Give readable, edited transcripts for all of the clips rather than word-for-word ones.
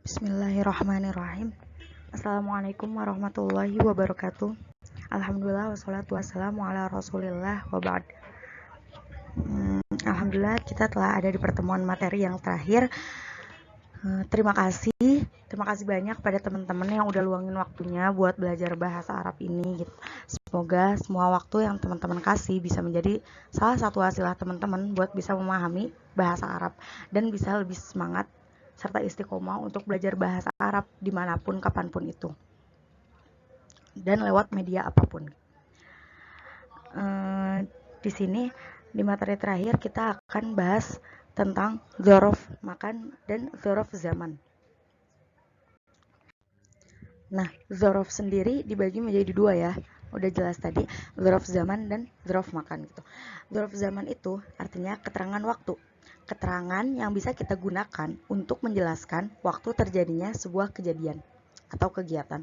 Bismillahirrahmanirrahim. Assalamualaikum warahmatullahi wabarakatuh. Alhamdulillah wassalatu wassalamu ala rasulillah wa ba'd. Alhamdulillah kita telah ada di pertemuan materi yang terakhir. Terima kasih banyak pada teman-teman yang udah luangin waktunya buat belajar bahasa Arab ini gitu. Semoga semua waktu yang teman-teman kasih bisa menjadi salah satu wasilah teman-teman buat bisa memahami bahasa Arab dan bisa lebih semangat serta istiqomah untuk belajar bahasa Arab dimanapun kapanpun itu dan lewat media apapun. Di sini di materi terakhir kita akan bahas tentang dzaraf makan dan dzaraf zaman. Nah, dzaraf sendiri dibagi menjadi dua ya. Udah jelas tadi, dzaraf zaman dan dzaraf makan gitu. Dzaraf zaman itu artinya keterangan waktu. Keterangan yang bisa kita gunakan untuk menjelaskan waktu terjadinya sebuah kejadian atau kegiatan.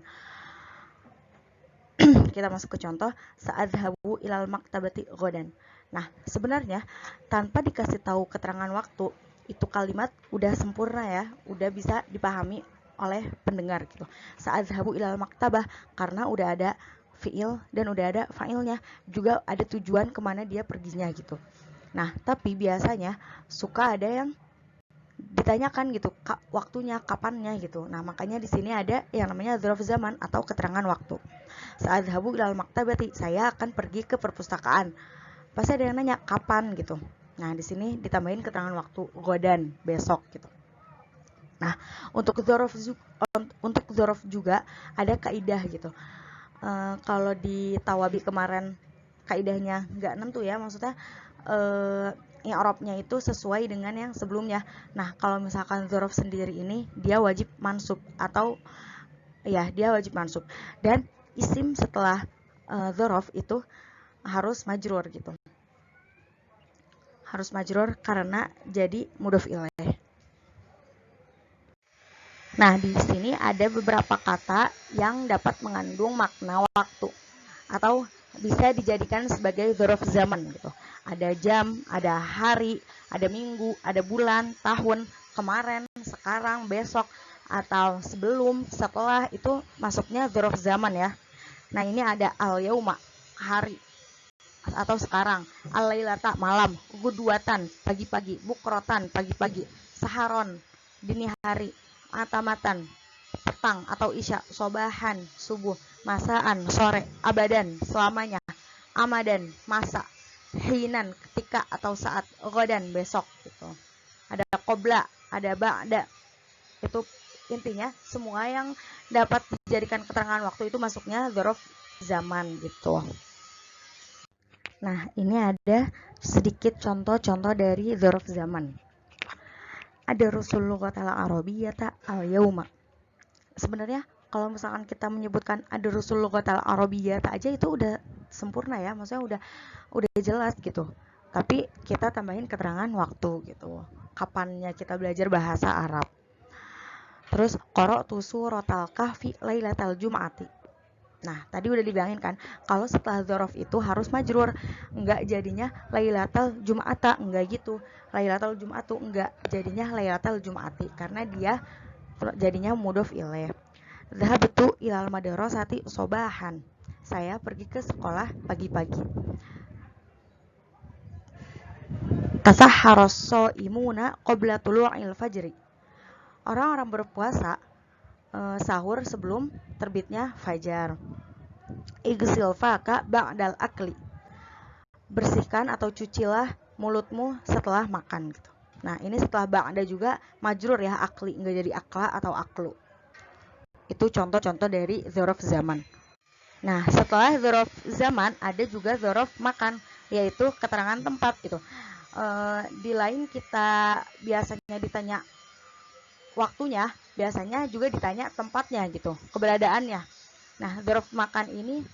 Kita masuk ke contoh, sa'adhabu ilal maktabati ghadan. Nah, sebenarnya tanpa dikasih tahu keterangan waktu, itu kalimat udah sempurna ya, udah bisa dipahami oleh pendengar gitu. Sa'adhabu ilal maktabah, karena udah ada fiil dan udah ada fa'ilnya, juga ada tujuan kemana dia perginya gitu. Nah, tapi biasanya suka ada yang ditanyakan gitu, waktunya, kapannya gitu. Nah, makanya di sini ada yang namanya dzaraf zaman atau keterangan waktu. Sa'adhabu ilal maktabati, saya akan pergi ke perpustakaan. Pasti ada yang nanya kapan gitu. Nah, di sini ditambahin keterangan waktu, ghadan, besok gitu. Nah, untuk dzaraf juga ada kaidah gitu. Kalau di Tawabi kemarin kaidahnya nggak nentu ya, maksudnya i'rabnya itu sesuai dengan yang sebelumnya. Nah, kalau misalkan dzaraf sendiri ini dia wajib mansub atau ya dia wajib mansub, dan isim setelah dzaraf itu harus majrur gitu. Harus majrur karena jadi mudhof ilaih. Nah, di sini ada beberapa kata yang dapat mengandung makna waktu atau bisa dijadikan sebagai dzaraf zaman gitu. Ada jam, ada hari, ada minggu, ada bulan, tahun, kemarin, sekarang, besok, atau sebelum, setelah, itu masuknya dzaraf zaman ya. Nah, ini ada al-yauma, hari atau sekarang, al-lailata, malam, guduatan, pagi-pagi, bukrotan, pagi-pagi, saharon, dini hari, atamatan, petang atau isya, sobahan, subuh, masaan, sore, abadan, selamanya, amadan, masa, hinan, ketika atau saat, ghadan, besok gitu. Ada qobla, ada ba'da. Itu intinya semua yang dapat dijadikan keterangan waktu itu masuknya dzaraf zaman gitu. Nah, ini ada sedikit contoh-contoh dari dzaraf zaman. Ada Rasulullah al-Arabiyyata al-yauma. Sebenarnya kalau misalkan kita menyebutkan ada Rasulullah al-Arabiyyata aja itu udah sempurna ya, maksudnya udah jelas gitu. Tapi kita tambahin keterangan waktu gitu. Kapannya kita belajar bahasa Arab. Terus qara'tu suratal kahfi lailatal jum'ati. Nah, tadi udah dibilangin kan, kalau setelah dzaraf itu harus majrur, enggak jadinya lailatal jum'ata, enggak gitu. Lailatal jum'atu enggak, jadinya lailatal jum'ati karena dia jadinya mudhof ilaih. Dhahabtu ilal madrasati sobahan. Saya pergi ke sekolah pagi-pagi. Tasahharas shaimuna qabla tulu'il fajri. Orang-orang berpuasa sahur sebelum terbitnya fajar. Igsil faka ba'dal akli. Bersihkan atau cucilah mulutmu setelah makan gitu. Nah, ini setelah ba'da juga majrur ya, akli, enggak jadi akla atau aklu. Itu contoh-contoh dari dzaraf zaman. Nah, setelah dzaraf zaman ada juga dzaraf makan, yaitu keterangan tempat gitu. Di lain kita biasanya ditanya waktunya, biasanya juga ditanya tempatnya gitu, keberadaannya. Nah, dzaraf makan ini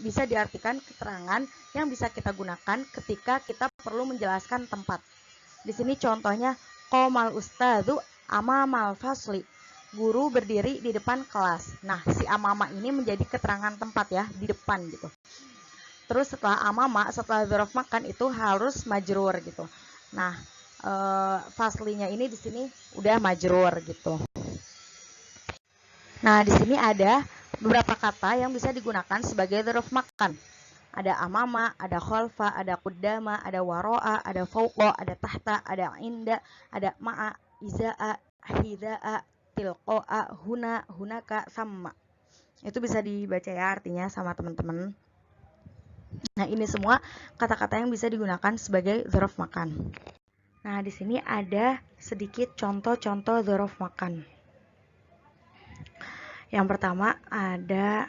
bisa diartikan keterangan yang bisa kita gunakan ketika kita perlu menjelaskan tempat. Di sini contohnya, qomal ustadzu amamal fasli. Guru berdiri di depan kelas. Nah, si amama ini menjadi keterangan tempat ya, di depan gitu. Terus setelah amama, setelah dzaraf makan itu harus majrur gitu. Nah, faslinya ini di sini udah majrur gitu. Nah, di sini ada beberapa kata yang bisa digunakan sebagai dzaraf makan. Ada amama, ada khalfa, ada qaddama, ada waro'a, ada fauqa, ada tahta, ada inda, ada ma'a, iza'a, hida'a, tilqa'a, huna, hunaka, sama. Itu bisa dibaca ya artinya sama teman-teman. Nah, ini semua kata-kata yang bisa digunakan sebagai dzaraf makan. Nah, di sini ada sedikit contoh-contoh dzaraf makan. Yang pertama ada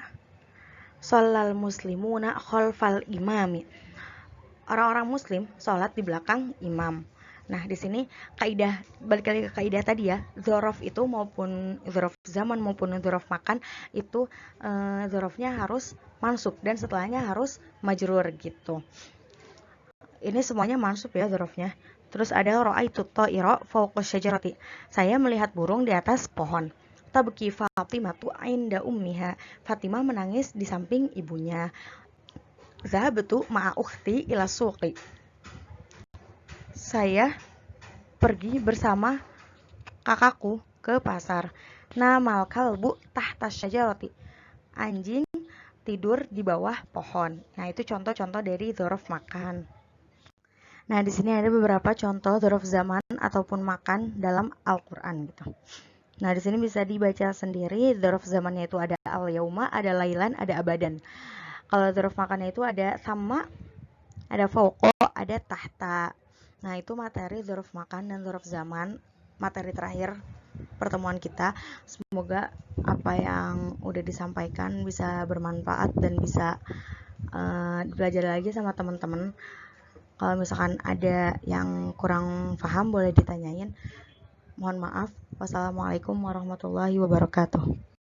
sholal muslimuna khalfal imami. Orang-orang muslim sholat di belakang imam. Nah, di sini kaidah, balik lagi ke kaidah tadi ya, dzaraf itu maupun dzaraf zaman maupun dzaraf makan itu dzarafnya harus mansub dan setelahnya harus majrur gitu. Ini semuanya mansub ya dzarafnya. Terus ada ra'aitu ta'ira fawqa syajarati. Saya melihat burung di atas pohon. Tabki Fatimatu inda ummiha. Fatimah menangis di samping ibunya. Zahabtu ma'a ukhti ila suqi. Saya pergi bersama kakakku ke pasar. Namal kalbu tahta syajarati. Anjing tidur di bawah pohon. Nah, itu contoh-contoh dari dzaraf makan. Nah, di sini ada beberapa contoh dzaraf zaman ataupun makan dalam Al-Qur'an gitu. Nah, di sini bisa dibaca sendiri. Dzaraf zamannya itu ada al-yauma, ada lailan, ada abadan. Kalau dzaraf makannya itu ada sama, ada fauqa, ada tahta. Nah, itu materi dzaraf makan dan dzaraf zaman, materi terakhir pertemuan kita. Semoga apa yang udah disampaikan bisa bermanfaat dan bisa belajar lagi sama teman-teman. Kalau misalkan ada yang kurang paham boleh ditanyain. Mohon maaf. Wassalamualaikum warahmatullahi wabarakatuh.